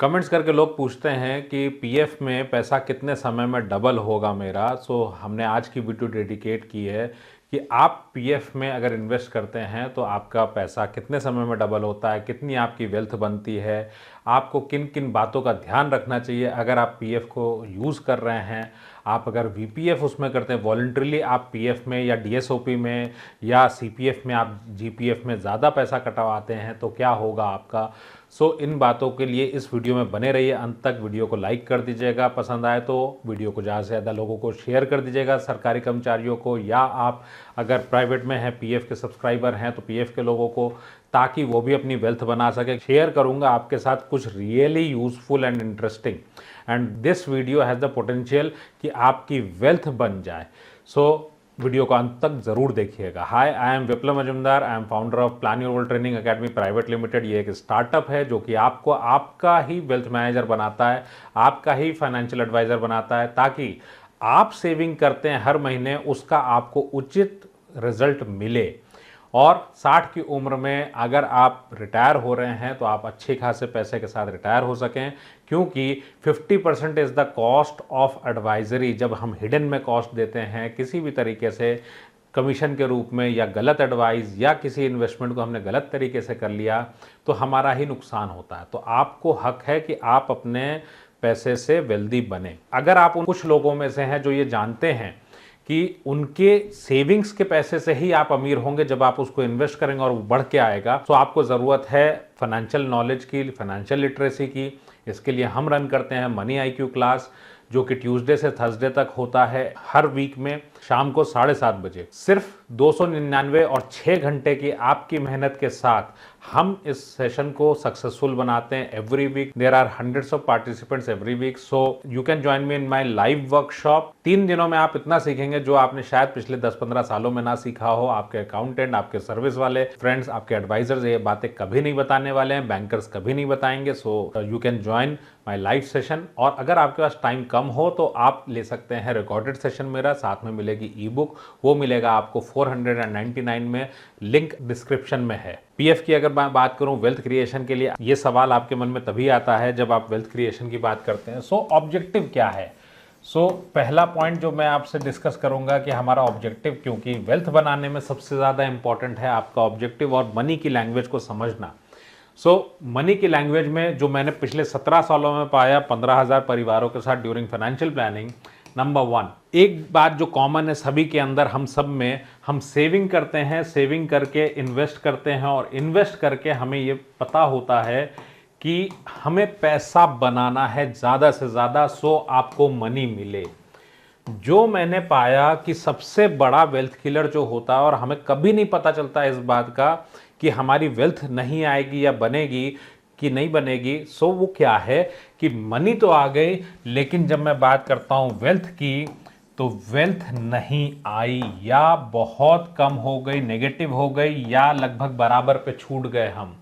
Comments करके लोग पूछते हैं कि पीएफ में पैसा कितने समय में डबल होगा मेरा। हमने आज की वीडियो डेडिकेट की है कि आप पीएफ में अगर इन्वेस्ट करते हैं तो आपका पैसा कितने समय में डबल होता है, कितनी आपकी वेल्थ बनती है, आपको किन किन बातों का ध्यान रखना चाहिए अगर आप पीएफ को यूज़ कर रहे हैं। आप अगर वीपीएफ उसमें करते हैं, वॉलंटरीली आप पीएफ में या डीएसओपी में या सीपीएफ में आप जीपीएफ में ज़्यादा पैसा कटवाते हैं तो क्या होगा आपका। इन बातों के लिए इस वीडियो में बने रहिए अंत तक। वीडियो को लाइक कर दीजिएगा, पसंद आए तो वीडियो को ज़्यादा से ज़्यादा लोगों को शेयर कर दीजिएगा, सरकारी कर्मचारियों को, या आप अगर प्राइवेट में हैं पीएफ के सब्सक्राइबर हैं तो पीएफ के लोगों को, ताकि वो भी अपनी वेल्थ बना सके। शेयर करूंगा आपके साथ कुछ really useful and interesting, and this video has the potential कि आपकी वेल्थ बन जाए। वीडियो को अंत तक जरूर देखिएगा। Hi, I am Viplav Majumdar, I am founder of plan your wealth training academy private limited. ये एक स्टार्टअप है जो कि आपको आपका ही वेल्थ मैनेजर बनाता है, आपका ही फाइनेंशियल एडवाइजर बनाता है, ताकि आप सेविंग करते हैं हर महीने उसका आपको उचित रिजल्ट मिले। और 60 की उम्र में अगर आप रिटायर हो रहे हैं तो आप अच्छे खासे पैसे के साथ रिटायर हो सकें, क्योंकि 50% is the cost of advisory. जब हम हिडन में कॉस्ट देते हैं किसी भी तरीके से कमीशन के रूप में, या गलत एडवाइस, या किसी इन्वेस्टमेंट को हमने गलत तरीके से कर लिया तो हमारा ही नुकसान होता है। तो आपको हक है कि आप अपने पैसे से वेल्दी बने। अगर आप उन कुछ लोगों में से हैं जो ये जानते हैं कि उनके सेविंग्स के पैसे से ही आप अमीर होंगे जब आप उसको इन्वेस्ट करेंगे और वो बढ़ के आएगा, तो आपको ज़रूरत है फाइनेंशियल नॉलेज की, फाइनेंशियल लिटरेसी की। इसके लिए हम रन करते हैं मनी आईक्यू क्लास, जो कि ट्यूसडे से थर्सडे तक होता है हर वीक में शाम को 7:30 बजे। सिर्फ 299 और 6 घंटे की आपकी मेहनत के साथ हम इस सेशन को सक्सेसफुल बनाते हैं। Every week there are hundreds of participants every week, so you can join me in my live workshop. 3 दिनों में आप इतना सीखेंगे जो आपने शायद पिछले 10-15 सालों में ना सीखा हो। आपके अकाउंटेंट, आपके सर्विस वाले फ्रेंड्स, आपके एडवाइजर्स ये बातें कभी नहीं बताने वाले हैं, बैंकर्स कभी नहीं बताएंगे। सो you can join my live session. और अगर आपके पास टाइम कम हो तो आप ले सकते हैं रिकॉर्डेड सेशन मेरा, साथ में मिलेगी ई बुक, वो मिलेगा आपको 499 में, लिंक डिस्क्रिप्शन में है। पीएफ की अगर मैं बात करूं वेल्थ क्रिएशन के लिए, ये सवाल आपके मन में तभी आता है जब आप वेल्थ क्रिएशन की बात करते हैं। ऑब्जेक्टिव क्या है? पहला पॉइंट जो मैं आपसे डिस्कस करूंगा कि हमारा ऑब्जेक्टिव, क्योंकि वेल्थ बनाने में सबसे ज़्यादा इंपॉर्टेंट है आपका ऑब्जेक्टिव और मनी की लैंग्वेज को समझना। मनी की लैंग्वेज में जो मैंने पिछले 17 सालों में पाया 15,000 परिवारों के साथ ड्यूरिंग फाइनेंशियल प्लानिंग, नंबर 1, एक बात जो कॉमन है सभी के अंदर, हम सब में, हम सेविंग करते हैं, सेविंग करके इन्वेस्ट करते हैं, और इन्वेस्ट करके हमें ये पता होता है कि हमें पैसा बनाना है ज़्यादा से ज़्यादा, सो आपको मनी मिले। जो मैंने पाया कि सबसे बड़ा वेल्थ किलर जो होता है, और हमें कभी नहीं पता चलता इस बात का कि हमारी वेल्थ नहीं आएगी या बनेगी कि नहीं बनेगी, वो क्या है कि मनी तो आ गई, लेकिन जब मैं बात करता हूं वेल्थ की तो वेल्थ नहीं आई, या बहुत कम हो गई, नेगेटिव हो गई, या लगभग बराबर पे छूट गए हम।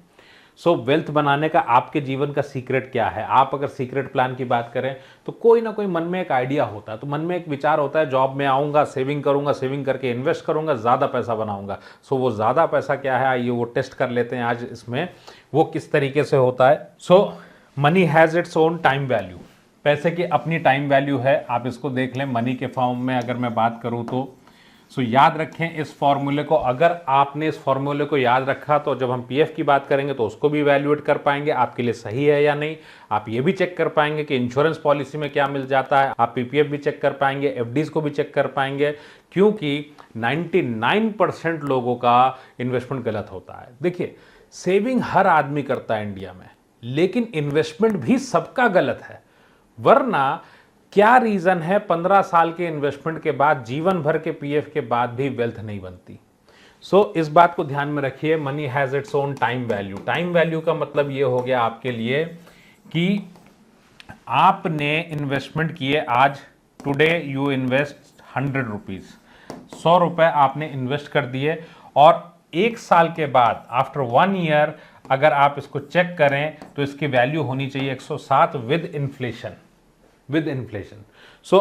वेल्थ बनाने का आपके जीवन का सीक्रेट क्या है? आप अगर सीक्रेट प्लान की बात करें तो कोई ना कोई मन में एक आइडिया होता है, तो मन में एक विचार होता है, जॉब में आऊँगा, सेविंग करूँगा, सेविंग करके इन्वेस्ट करूँगा, ज़्यादा पैसा बनाऊँगा। वो ज़्यादा पैसा क्या है, आइए वो टेस्ट कर लेते हैं आज इसमें, वो किस तरीके से होता है। Money has its own time value. पैसे की अपनी टाइम वैल्यू है, आप इसको देख लें। मनी के फॉर्म में अगर मैं बात करूँ तो याद रखें इस फॉर्मूले को। अगर आपने इस फॉर्मूले को याद रखा तो जब हम पीएफ की बात करेंगे तो उसको भी इवैल्यूएट कर पाएंगे, आपके लिए सही है या नहीं। आप ये भी चेक कर पाएंगे कि इंश्योरेंस पॉलिसी में क्या मिल जाता है। आप पीपीएफ भी चेक कर पाएंगे, एफडीज को भी चेक कर पाएंगे, क्योंकि 99% लोगों का इन्वेस्टमेंट गलत होता है। देखिए, सेविंग हर आदमी करता है इंडिया में, लेकिन इन्वेस्टमेंट भी सबका गलत है। वरना क्या रीजन है 15 साल के इन्वेस्टमेंट के बाद, जीवन भर के पीएफ के बाद भी वेल्थ नहीं बनती? इस बात को ध्यान में रखिए, money has its own time value. Time value का मतलब ये हो गया आपके लिए कि आपने इन्वेस्टमेंट किए आज, टुडे यू इन्वेस्ट 100 रुपीज, 100 रुपए आपने इन्वेस्ट कर दिए, और 1 साल के बाद, आफ्टर 1 ईयर, अगर आप इसको चेक करें तो इसकी वैल्यू होनी चाहिए 107 विद इन्फ्लेशन।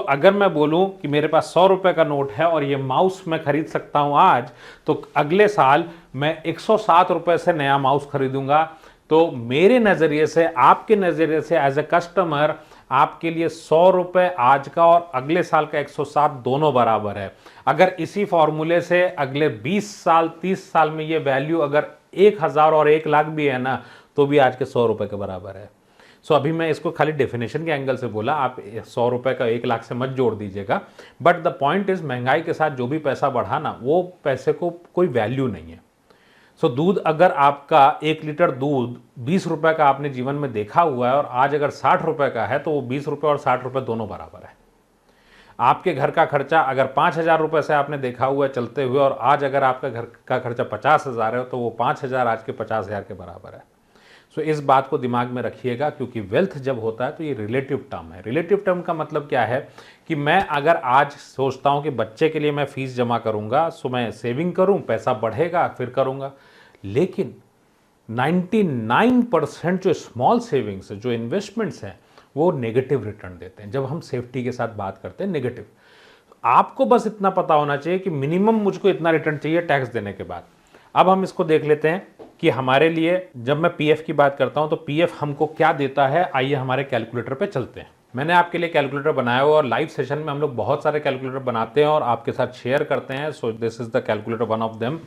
अगर मैं बोलूं कि मेरे पास 100 रुपए का नोट है और ये माउस मैं खरीद सकता हूं आज, तो अगले साल मैं 107 रुपए से नया माउस खरीदूंगा, तो मेरे नज़रिए से, आपके नज़रिए से एज ए कस्टमर, आपके लिए 100 रुपये आज का और अगले साल का 107 दोनों बराबर है। अगर इसी फॉर्मूले से अगले 20 साल 30 साल में ये वैल्यू अगर 1000 और 1 लाख भी है ना, तो भी आज के 100 रुपये के बराबर है। सो अभी मैं इसको खाली डेफिनेशन के एंगल से बोला, आप 100 रुपये का 1 लाख से मत जोड़ दीजिएगा। बट द पॉइंट इज, महंगाई के साथ जो भी पैसा बढ़ा ना, वो पैसे को कोई वैल्यू नहीं है। सो दूध, अगर आपका 1 लीटर दूध 20 रुपये का आपने जीवन में देखा हुआ है और आज अगर 60 रुपये का है, तो वो 20 रुपये और 60 रुपये दोनों बराबर है। आपके घर का खर्चा अगर 5,000 रुपये से आपने देखा हुआ है चलते हुए, और आज अगर आपका घर का खर्चा 50,000 है, तो वो 5,000 आज के 50,000 के बराबर है। सो इस बात को दिमाग में रखिएगा, क्योंकि वेल्थ जब होता है तो ये रिलेटिव टर्म है। रिलेटिव टर्म का मतलब क्या है कि मैं अगर आज सोचता हूँ कि बच्चे के लिए मैं फीस जमा करूँगा, सो मैं सेविंग करूँ, पैसा बढ़ेगा फिर करूँगा। लेकिन 99% जो स्मॉल सेविंग्स है, जो इन्वेस्टमेंट्स हैं, वो नेगेटिव रिटर्न देते हैं। जब हम सेफ्टी के साथ बात करते हैं नेगेटिव, आपको बस इतना पता होना चाहिए कि मिनिमम मुझको इतना रिटर्न चाहिए टैक्स देने के बाद। अब हम इसको देख लेते हैं कि हमारे लिए, जब मैं पीएफ की बात करता हूं तो पीएफ हमको क्या देता है। आइए हमारे कैलकुलेटर पे चलते हैं। मैंने आपके लिए कैलकुलेटर बनाया हुआ, और लाइव सेशन में हम लोग बहुत सारे कैलकुलेटर बनाते हैं और आपके साथ शेयर करते हैं। So this is the calculator, one of them.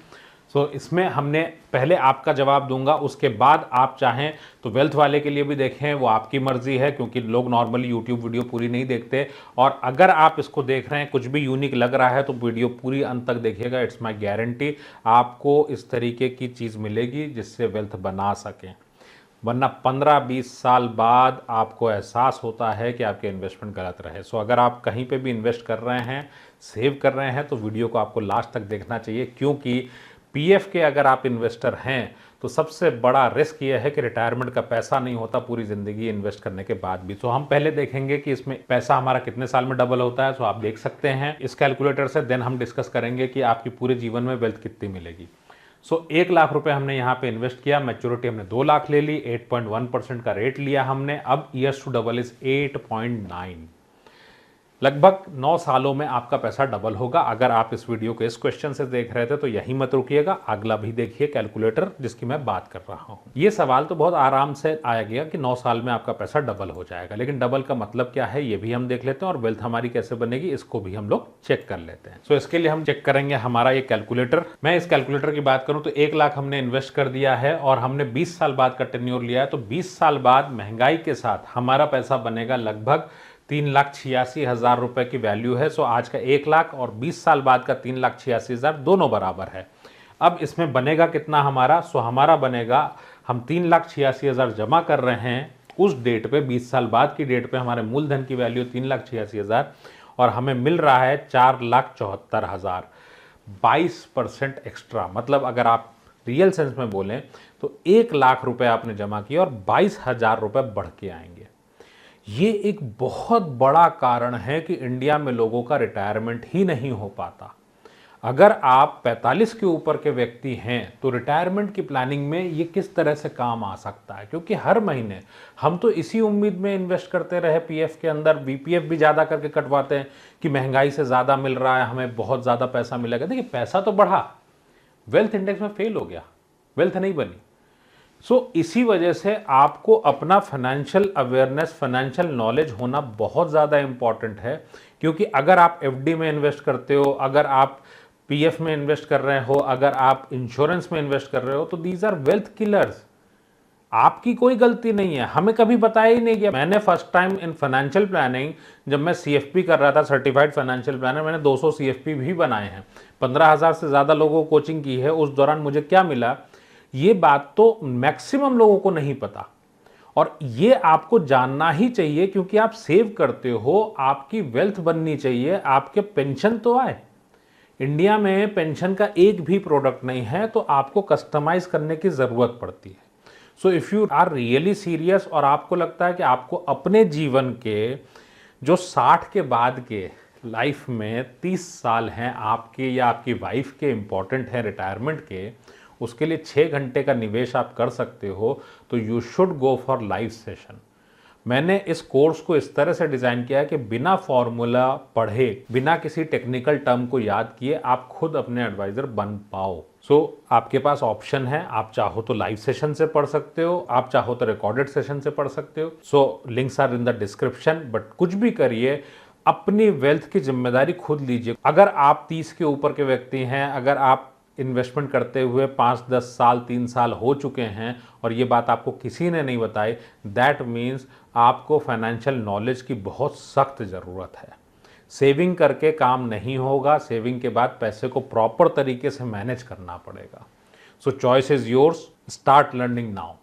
So इसमें हमने पहले आपका जवाब दूंगा, उसके बाद आप चाहें तो वेल्थ वाले के लिए भी देखें, वो आपकी मर्जी है, क्योंकि लोग नॉर्मली यूट्यूब वीडियो पूरी नहीं देखते। और अगर आप इसको देख रहे हैं, कुछ भी यूनिक लग रहा है, तो वीडियो पूरी अंत तक देखिएगा। इट्स माय गारंटी, आपको इस तरीके की चीज़ मिलेगी जिससे वेल्थ बना सकें। वरना 15-20 साल बाद आपको एहसास होता है कि आपके इन्वेस्टमेंट गलत रहे। सो अगर आप कहीं पे भी इन्वेस्ट कर रहे हैं, सेव कर रहे हैं, तो वीडियो को आपको लास्ट तक देखना चाहिए, क्योंकि पीएफ के अगर आप इन्वेस्टर हैं तो सबसे बड़ा रिस्क ये है कि रिटायरमेंट का पैसा नहीं होता पूरी ज़िंदगी इन्वेस्ट करने के बाद भी। तो हम पहले देखेंगे कि इसमें पैसा हमारा कितने साल में डबल होता है। तो आप देख सकते हैं इस कैलकुलेटर से। देन हम डिस्कस करेंगे कि आपकी पूरे जीवन में वेल्थ कितनी मिलेगी। सो 1 लाख रुपए हमने यहाँ पे इन्वेस्ट किया, मैच्योरिटी हमने 2 लाख ले ली, 8.1% का रेट लिया हमने। अब ईयर्स टू डबल इज 8.9। लगभग 9 सालों में आपका पैसा डबल होगा। अगर आप इस वीडियो को इस क्वेश्चन से देख रहे थे तो यहीं मत रुकिएगा, अगला भी देखिए कैलकुलेटर जिसकी मैं बात कर रहा हूं। ये सवाल तो बहुत आराम से आया गया कि 9 साल में आपका पैसा डबल हो जाएगा, लेकिन डबल का मतलब क्या है ये भी हम देख लेते हैं, और वेल्थ हमारी कैसे बनेगी इसको भी हम लोग चेक कर लेते हैं। सो इसके लिए हम चेक करेंगे हमारा ये कैलकुलेटर। मैं इस कैलकुलेटर की बात करूं तो 1 लाख हमने इन्वेस्ट कर दिया है और हमने 20 साल बाद का टेन्योर लिया है। तो 20 साल बाद महंगाई के साथ हमारा पैसा बनेगा लगभग 3,86,000 रुपए की वैल्यू है। सो आज का 1 लाख और 20 साल बाद का 3,86,000 दोनों बराबर है। अब इसमें बनेगा कितना हमारा? सो हमारा बनेगा, हम 3,86,000 जमा कर रहे हैं उस डेट पे, 20 साल बाद की डेट पे हमारे मूलधन की वैल्यू 3,86,000 और हमें मिल रहा है 4,74,000, 22% एक्स्ट्रा। मतलब अगर आप रियल सेंस में बोलें तो 1 लाख रुपए आपने जमा किया और 22,000 रुपए बढ़ के आएंगे। ये एक बहुत बड़ा कारण है कि इंडिया में लोगों का रिटायरमेंट ही नहीं हो पाता। अगर आप 45 के ऊपर के व्यक्ति हैं तो रिटायरमेंट की प्लानिंग में ये किस तरह से काम आ सकता है, क्योंकि हर महीने हम तो इसी उम्मीद में इन्वेस्ट करते रहे पीएफ के अंदर, बीपीएफ भी ज़्यादा करके कटवाते हैं कि महंगाई से ज़्यादा मिल रहा है, हमें बहुत ज़्यादा पैसा मिलेगा। देखिए पैसा तो बढ़ा, वेल्थ इंडेक्स में फेल हो गया, वेल्थ नहीं बनी। सो इसी वजह से आपको अपना फाइनेंशियल अवेयरनेस, फाइनेंशियल नॉलेज होना बहुत ज़्यादा इंपॉर्टेंट है। क्योंकि अगर आप एफडी में इन्वेस्ट करते हो, अगर आप पीएफ में इन्वेस्ट कर रहे हो, अगर आप इंश्योरेंस में इन्वेस्ट कर रहे हो, तो दीज आर वेल्थ किलर्स। आपकी कोई गलती नहीं है, हमें कभी बताया ही नहीं गया। मैंने first time in financial planning, जब मैं सीएफपी कर रहा था, सर्टिफाइड फाइनेंशियल प्लानर, मैंने 200 सीएफपी भी बनाए हैं, 15,000 से ज़्यादा लोगों को कोचिंग की है। उस दौरान मुझे क्या मिला, ये बात तो मैक्सिमम लोगों को नहीं पता, और ये आपको जानना ही चाहिए, क्योंकि आप सेव करते हो, आपकी वेल्थ बननी चाहिए, आपके पेंशन तो आए। इंडिया में पेंशन का एक भी प्रोडक्ट नहीं है, तो आपको कस्टमाइज करने की ज़रूरत पड़ती है। So if you are really serious और आपको लगता है कि आपको अपने जीवन के जो 60 के बाद के लाइफ में 30 साल हैं आपके या आपकी वाइफ के इम्पॉर्टेंट हैं रिटायरमेंट के, उसके लिए 6 घंटे का निवेश आप कर सकते हो, तो you should go for live session. मैंने इस कोर्स को इस तरह से डिज़ाइन किया है कि बिना फॉर्मूला पढ़े, बिना किसी टेक्निकल टर्म को याद किए आप खुद अपने एडवाइज़र बन पाओ। आपके पास ऑप्शन है, आप चाहो तो लाइव सेशन से पढ़ सकते हो, आप चाहो तो रिकॉर्डेड सेशन से पढ़ सकते हो। Links are in the description. But कुछ भी करिए, अपनी वेल्थ की जिम्मेदारी खुद लीजिए। अगर आप 30 के ऊपर के व्यक्ति हैं, अगर आप इन्वेस्टमेंट करते हुए 5-10 साल 3 साल हो चुके हैं और ये बात आपको किसी ने नहीं बताई, दैट मीन्स आपको फाइनेंशियल नॉलेज की बहुत सख्त ज़रूरत है। सेविंग करके काम नहीं होगा, सेविंग के बाद पैसे को प्रॉपर तरीके से मैनेज करना पड़ेगा। सो choice is yours, start learning now.